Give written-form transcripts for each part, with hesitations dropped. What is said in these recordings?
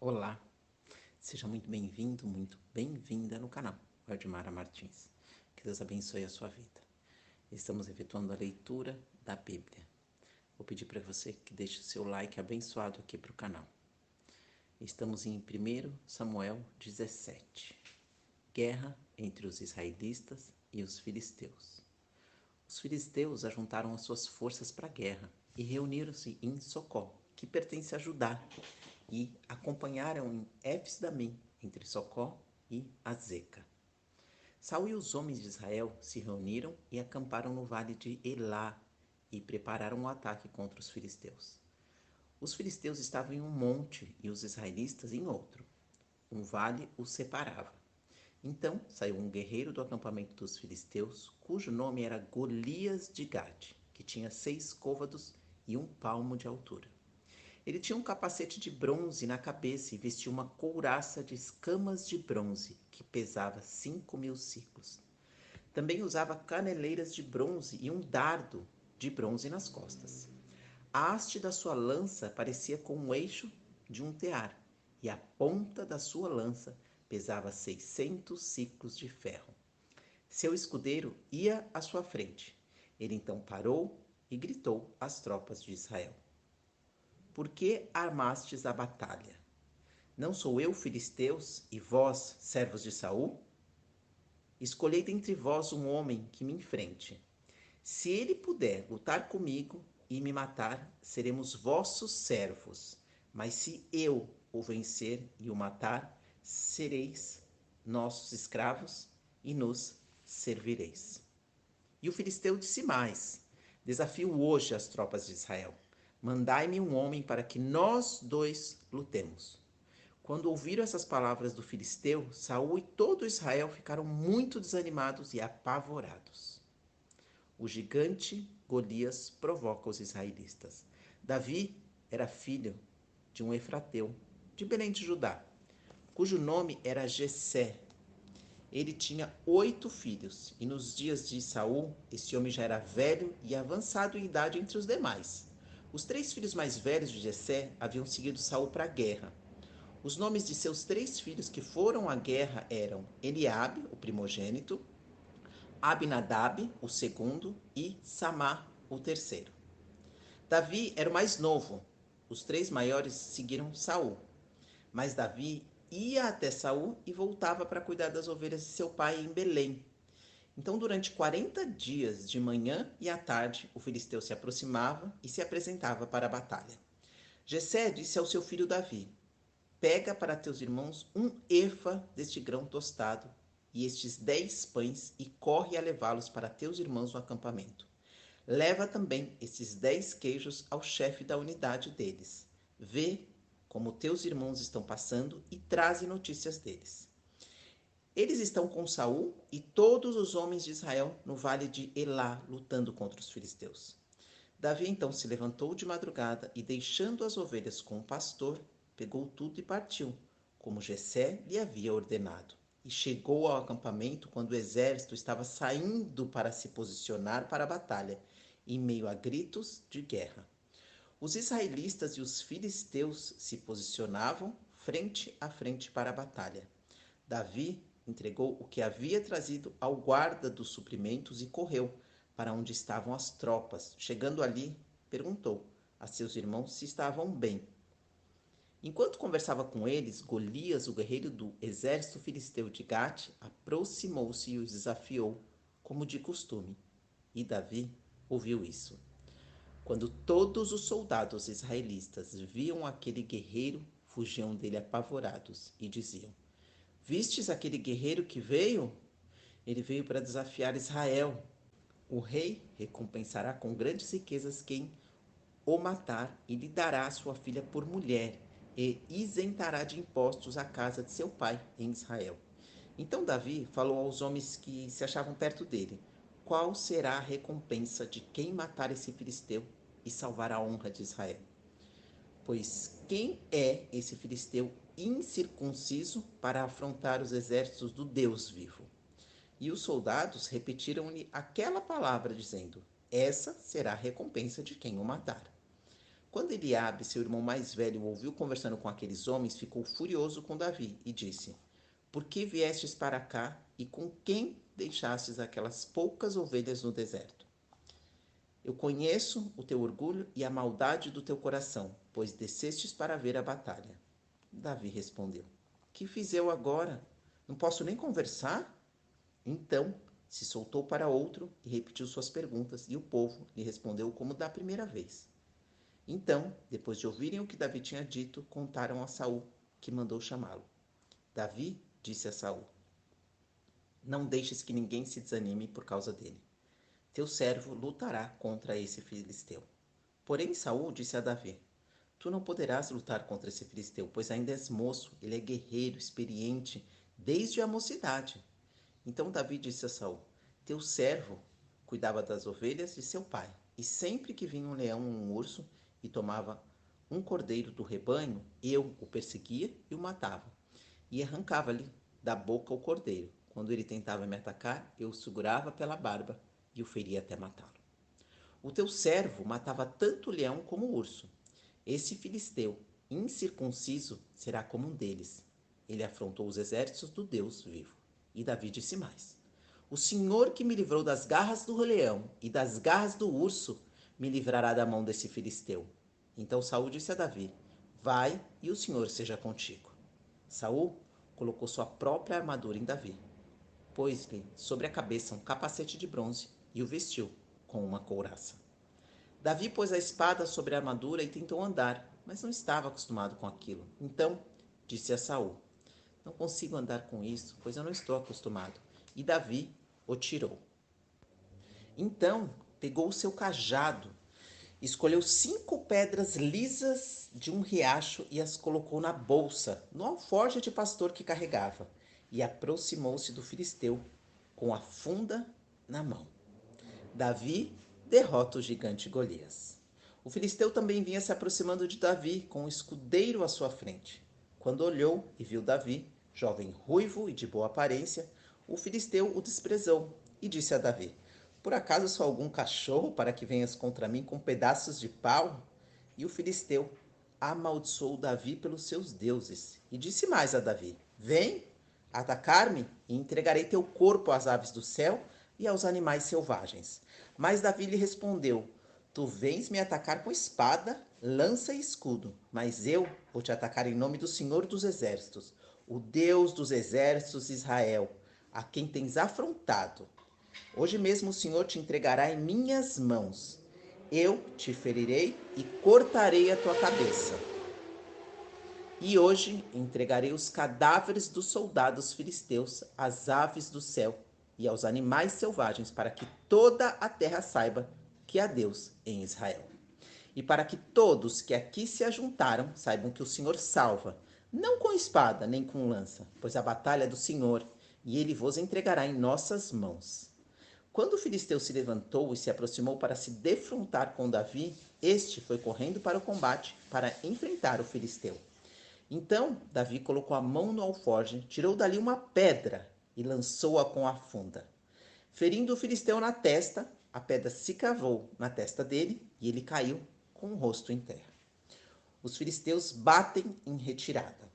Olá, seja muito bem-vindo, muito bem-vinda no canal Waldemara Martins. Que Deus abençoe a sua vida. Estamos efetuando a leitura da Bíblia. Vou pedir para você que deixe o seu like abençoado aqui para o canal. Estamos em 1 Samuel 17. Guerra entre os israelitas e os filisteus. Os filisteus ajuntaram as suas forças para a guerra e reuniram-se em Socó, que pertence a Judá, e acompanharam em Éfes-Damim, entre Socó e Azeca. Saul e os homens de Israel se reuniram e acamparam no vale de Elá e prepararam um ataque contra os filisteus. Os filisteus estavam em um monte e os israelitas em outro. Um vale os separava. Então saiu um guerreiro do acampamento dos filisteus, cujo nome era Golias de Gate, que tinha 6 côvados e 1 palmo de altura. Ele tinha um capacete de bronze na cabeça e vestia uma couraça de escamas de bronze, que pesava 5.000 siclos. Também usava caneleiras de bronze e um dardo de bronze nas costas. A haste da sua lança parecia com o eixo de um tear, e a ponta da sua lança pesava 600 siclos de ferro. Seu escudeiro ia à sua frente. Ele então parou e gritou às tropas de Israel: Por que armastes a batalha? Não sou eu, filisteus, e vós, servos de Saul? Escolhei dentre vós um homem que me enfrente. Se ele puder lutar comigo e me matar, seremos vossos servos. Mas se eu o vencer e o matar, sereis nossos escravos e nos servireis. E o filisteu disse mais: Desafio hoje as tropas de Israel. Mandai-me um homem para que nós dois lutemos. Quando ouviram essas palavras do filisteu, Saul e todo Israel ficaram muito desanimados e apavorados. O gigante Golias provoca os israelitas. Davi era filho de um efrateu, de Belém de Judá, cujo nome era Jessé. Ele tinha 8 filhos, e nos dias de Saul, esse homem já era velho e avançado em idade entre os demais. Os 3 filhos mais velhos de Jessé haviam seguido Saul para a guerra. Os nomes de seus 3 filhos que foram à guerra eram Eliabe, o primogênito, Abinadab, o segundo, e Samá, o terceiro. Davi era o mais novo. Os 3 maiores seguiram Saul. Mas Davi ia até Saul e voltava para cuidar das ovelhas de seu pai em Belém. Então, durante 40 dias, de manhã e à tarde, o filisteu se aproximava e se apresentava para a batalha. Jessé disse ao seu filho Davi: Pega para teus irmãos um efa deste grão tostado e estes 10 pães e corre a levá-los para teus irmãos no acampamento. Leva também esses 10 queijos ao chefe da unidade deles. Vê como teus irmãos estão passando e traze notícias deles. Eles estão com Saul e todos os homens de Israel no vale de Elá, lutando contra os filisteus. Davi então se levantou de madrugada e, deixando as ovelhas com o pastor, pegou tudo e partiu, como Jessé lhe havia ordenado. E chegou ao acampamento quando o exército estava saindo para se posicionar para a batalha, em meio a gritos de guerra. Os israelitas e os filisteus se posicionavam frente a frente para a batalha. Davi entregou o que havia trazido ao guarda dos suprimentos e correu para onde estavam as tropas. Chegando ali, perguntou a seus irmãos se estavam bem. Enquanto conversava com eles, Golias, o guerreiro do exército filisteu de Gate, aproximou-se e os desafiou, como de costume. E Davi ouviu isso. Quando todos os soldados israelitas viam aquele guerreiro, fugiam dele apavorados e diziam: Vistes aquele guerreiro que veio? Ele veio para desafiar Israel. O rei recompensará com grandes riquezas quem o matar e lhe dará a sua filha por mulher e isentará de impostos a casa de seu pai em Israel. Então Davi falou aos homens que se achavam perto dele: Qual será a recompensa de quem matar esse filisteu e salvar a honra de Israel? Pois quem é esse filisteu incircunciso para afrontar os exércitos do Deus vivo? E os soldados repetiram-lhe aquela palavra, dizendo: Essa será a recompensa de quem o matar. Quando Eliabe, seu irmão mais velho, o ouviu conversando com aqueles homens, ficou furioso com Davi e disse: Por que viestes para cá e com quem deixastes aquelas poucas ovelhas no deserto? Eu conheço o teu orgulho e a maldade do teu coração, pois descestes para ver a batalha. Davi respondeu: Que fiz eu agora? Não posso nem conversar? Então se soltou para outro e repetiu suas perguntas, e o povo lhe respondeu como da primeira vez. Então, depois de ouvirem o que Davi tinha dito, contaram a Saul, que mandou chamá-lo. Davi disse a Saul: Não deixes que ninguém se desanime por causa dele. Teu servo lutará contra esse filisteu. Porém, Saul disse a Davi: Tu não poderás lutar contra esse filisteu, pois ainda és moço, ele é guerreiro, experiente, desde a mocidade. Então Davi disse a Saul: Teu servo cuidava das ovelhas de seu pai, e sempre que vinha um leão ou um urso e tomava um cordeiro do rebanho, eu o perseguia e o matava, e arrancava-lhe da boca o cordeiro. Quando ele tentava me atacar, eu o segurava pela barba e o feria até matá-lo. O teu servo matava tanto o leão como o urso. Esse filisteu, incircunciso, será como um deles. Ele afrontou os exércitos do Deus vivo. E Davi disse mais: O Senhor que me livrou das garras do leão e das garras do urso, me livrará da mão desse filisteu. Então Saul disse a Davi: Vai e o Senhor seja contigo. Saul colocou sua própria armadura em Davi, pôs-lhe sobre a cabeça um capacete de bronze e o vestiu com uma couraça. Davi pôs a espada sobre a armadura e tentou andar, mas não estava acostumado com aquilo. Então disse a Saul: Não consigo andar com isso, pois eu não estou acostumado. E Davi o tirou. Então pegou o seu cajado, escolheu 5 pedras lisas de um riacho e as colocou na bolsa, no alforje de pastor que carregava, e aproximou-se do filisteu com a funda na mão. Davi derrota o gigante Golias. O filisteu também vinha se aproximando de Davi, com um escudeiro à sua frente. Quando olhou e viu Davi, jovem ruivo e de boa aparência, o filisteu o desprezou e disse a Davi: Por acaso sou algum cachorro para que venhas contra mim com pedaços de pau? E o filisteu amaldiçoou Davi pelos seus deuses e disse mais a Davi: Vem atacar-me e entregarei teu corpo às aves do céu e aos animais selvagens. Mas Davi lhe respondeu: Tu vens me atacar com espada, lança e escudo, mas eu vou te atacar em nome do Senhor dos Exércitos, o Deus dos Exércitos Israel, a quem tens afrontado. Hoje mesmo o Senhor te entregará em minhas mãos. Eu te ferirei e cortarei a tua cabeça. E hoje entregarei os cadáveres dos soldados filisteus às aves do céu e aos animais selvagens, para que toda a terra saiba que há Deus em Israel. E para que todos que aqui se ajuntaram saibam que o Senhor salva, não com espada nem com lança, pois a batalha é do Senhor, e ele vos entregará em nossas mãos. Quando o filisteu se levantou e se aproximou para se defrontar com Davi, este foi correndo para o combate para enfrentar o filisteu. Então Davi colocou a mão no alforje, tirou dali uma pedra e lançou-a com a funda. Ferindo o filisteu na testa, a pedra se cravou na testa dele e ele caiu com o rosto em terra. Os filisteus batem em retirada.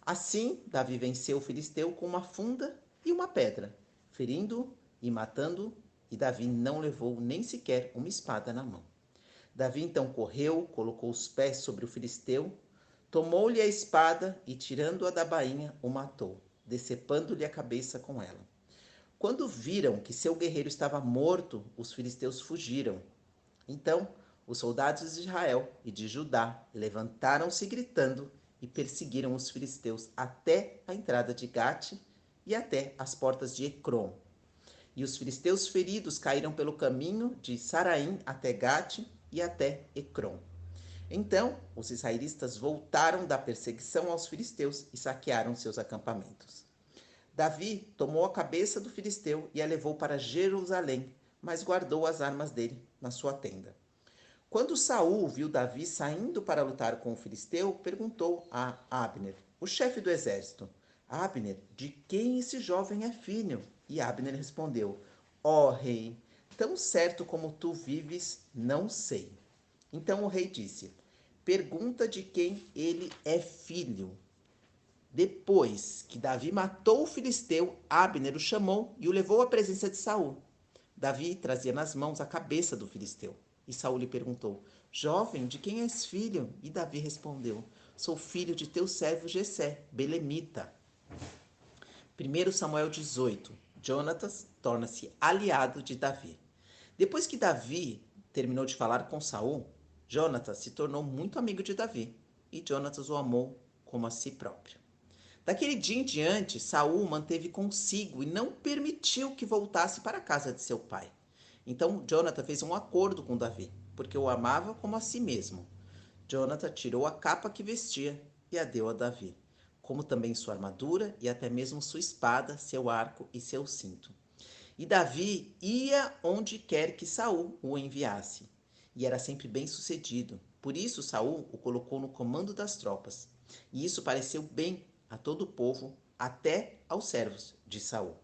Assim, Davi venceu o filisteu com uma funda e uma pedra, ferindo-o e matando-o, e Davi não levou nem sequer uma espada na mão. Davi então correu, colocou os pés sobre o filisteu, tomou-lhe a espada e, tirando-a da bainha, o matou, decepando-lhe a cabeça com ela. Quando viram que seu guerreiro estava morto, os filisteus fugiram. Então, os soldados de Israel e de Judá levantaram-se gritando e perseguiram os filisteus até a entrada de Gate e até as portas de Ecrom. E os filisteus feridos caíram pelo caminho de Saraim até Gate e até Ecrom. Então, os israelitas voltaram da perseguição aos filisteus e saquearam seus acampamentos. Davi tomou a cabeça do filisteu e a levou para Jerusalém, mas guardou as armas dele na sua tenda. Quando Saul viu Davi saindo para lutar com o filisteu, perguntou a Abner, o chefe do exército: Abner, de quem esse jovem é filho? E Abner respondeu: Ó rei, tão certo como tu vives, não sei. Então o rei disse: pergunta de quem ele é filho. Depois que Davi matou o filisteu, Abner o chamou e o levou à presença de Saul. Davi trazia nas mãos a cabeça do filisteu. E Saul lhe perguntou: Jovem, de quem és filho? E Davi respondeu: Sou filho de teu servo Jessé, belemita. 1 Samuel 18. Jonatas torna-se aliado de Davi. Depois que Davi terminou de falar com Saul, Jonatas se tornou muito amigo de Davi, e Jonatas o amou como a si próprio. Daquele dia em diante, Saul manteve consigo e não permitiu que voltasse para a casa de seu pai. Então Jonathan fez um acordo com Davi, porque o amava como a si mesmo. Jonathan tirou a capa que vestia e a deu a Davi, como também sua armadura e até mesmo sua espada, seu arco e seu cinto. E Davi ia onde quer que Saul o enviasse, e era sempre bem-sucedido. Por isso Saul o colocou no comando das tropas. E isso pareceu bem a todo o povo, até aos servos de Saul.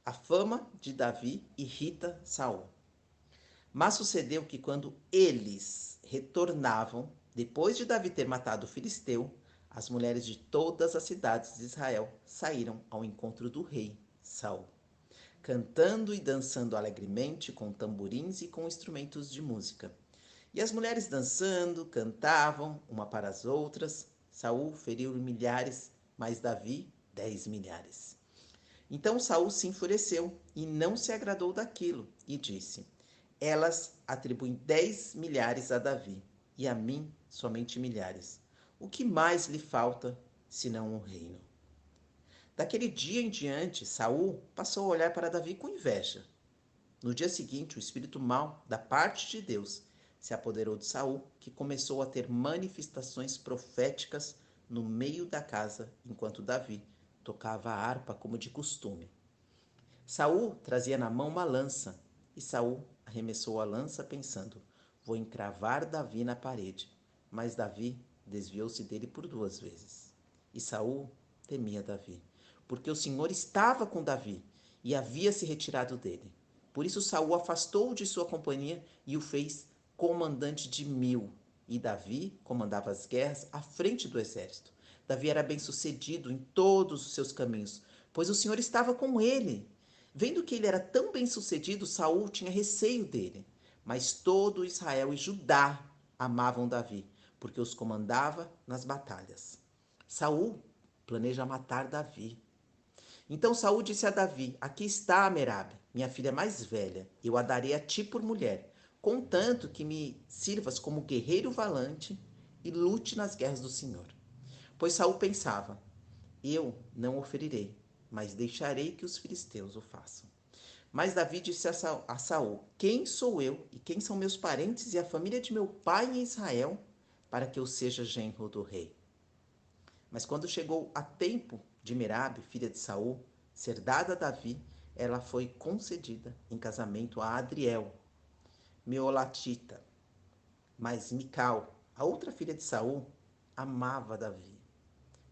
A fama de Davi irrita Saul. Mas sucedeu que quando eles retornavam, depois de Davi ter matado o filisteu, as mulheres de todas as cidades de Israel saíram ao encontro do rei Saul, cantando e dançando alegremente com tamborins e com instrumentos de música. E as mulheres dançando, cantavam uma para as outras. Saul feriu milhares, mas Davi 10 milhares. Então Saul se enfureceu e não se agradou daquilo e disse: Elas atribuem 10 milhares a Davi e a mim somente milhares. O que mais lhe falta senão o reino? Daquele dia em diante, Saul passou a olhar para Davi com inveja. No dia seguinte, o espírito mau da parte de Deus se apoderou de Saul, que começou a ter manifestações proféticas no meio da casa, enquanto Davi tocava a harpa como de costume. Saul trazia na mão uma lança, e Saul arremessou a lança pensando: vou encravar Davi na parede. Mas Davi desviou-se dele por 2 vezes. E Saul temia Davi, porque o Senhor estava com Davi e havia se retirado dele. Por isso Saul afastou-o de sua companhia e o fez comandante de 1000. E Davi comandava as guerras à frente do exército. Davi era bem-sucedido em todos os seus caminhos, pois o Senhor estava com ele. Vendo que ele era tão bem-sucedido, Saul tinha receio dele. Mas todo Israel e Judá amavam Davi, porque os comandava nas batalhas. Saul planeja matar Davi. Então Saul disse a Davi: Aqui está a Merabe, minha filha mais velha. Eu a darei a ti por mulher, contanto que me sirvas como guerreiro valente e lute nas guerras do Senhor. Pois Saul pensava: Eu não o ferirei, mas deixarei que os filisteus o façam. Mas Davi disse a Saul: Quem sou eu e quem são meus parentes e a família de meu pai em Israel, para que eu seja genro do rei? Mas quando chegou a tempo de Merabe, filha de Saul, ser dada a Davi, ela foi concedida em casamento a Adriel, Meolatita. Mas Mical, a outra filha de Saul, amava Davi.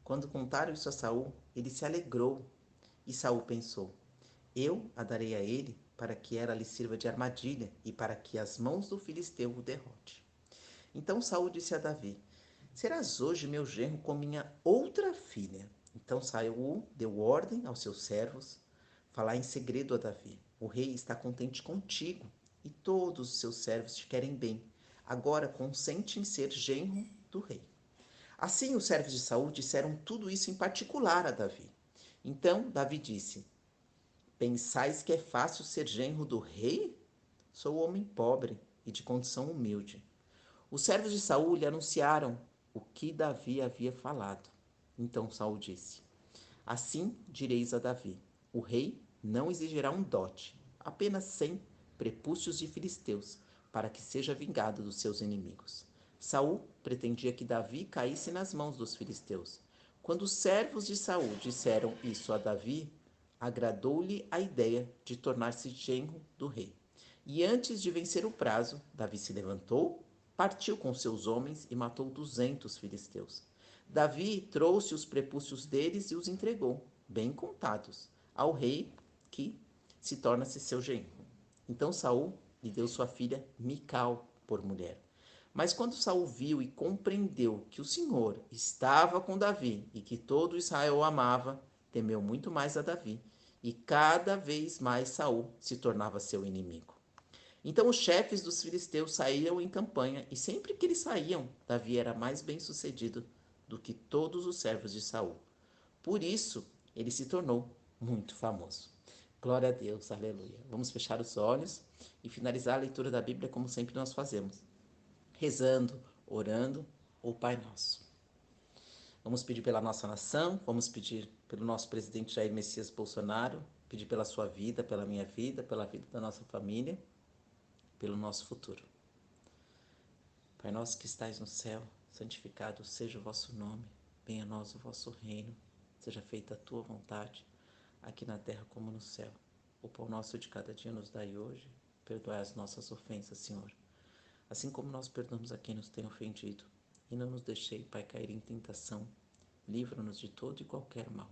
Quando contaram isso a Saul, ele se alegrou. E Saul pensou: Eu a darei a ele para que ela lhe sirva de armadilha e para que as mãos do filisteu o derrote. Então Saul disse a Davi: Serás hoje meu genro com minha outra filha. Então Saul deu ordem aos seus servos falar em segredo a Davi: O rei está contente contigo e todos os seus servos te querem bem. Agora consente em ser genro do rei. Assim os servos de Saul disseram tudo isso em particular a Davi. Então Davi disse: Pensais que é fácil ser genro do rei? Sou homem pobre e de condição humilde. Os servos de Saul lhe anunciaram o que Davi havia falado. Então Saul disse: Assim direis a Davi: O rei não exigirá um dote, apenas 100 prepúcios de filisteus, para que seja vingado dos seus inimigos. Saul pretendia que Davi caísse nas mãos dos filisteus. Quando os servos de Saul disseram isso a Davi, agradou-lhe a ideia de tornar-se genro do rei. E antes de vencer o prazo, Davi se levantou, partiu com seus homens e matou 200 filisteus. Davi trouxe os prepúcios deles e os entregou, bem contados, ao rei, que se torna-se seu genro. Então Saul lhe deu sua filha Mical por mulher. Mas quando Saul viu e compreendeu que o Senhor estava com Davi e que todo Israel o amava, temeu muito mais a Davi, e cada vez mais Saul se tornava seu inimigo. Então os chefes dos filisteus saíam em campanha, e sempre que eles saíam, Davi era mais bem-sucedido do que todos os servos de Saul. Por isso, ele se tornou muito famoso. Glória a Deus, aleluia. Vamos fechar os olhos e finalizar a leitura da Bíblia como sempre nós fazemos, rezando, orando o Pai Nosso. Vamos pedir pela nossa nação, vamos pedir pelo nosso presidente Jair Messias Bolsonaro, pedir pela sua vida, pela minha vida, pela vida da nossa família, pelo nosso futuro. Pai nosso que estais no céu, santificado seja o vosso nome, venha a nós o vosso reino, seja feita a tua vontade, aqui na terra como no céu. O pão nosso de cada dia nos dai hoje, perdoai as nossas ofensas, Senhor, assim como nós perdoamos a quem nos tem ofendido. E não nos deixei, Pai, cair em tentação, livra-nos de todo e qualquer mal,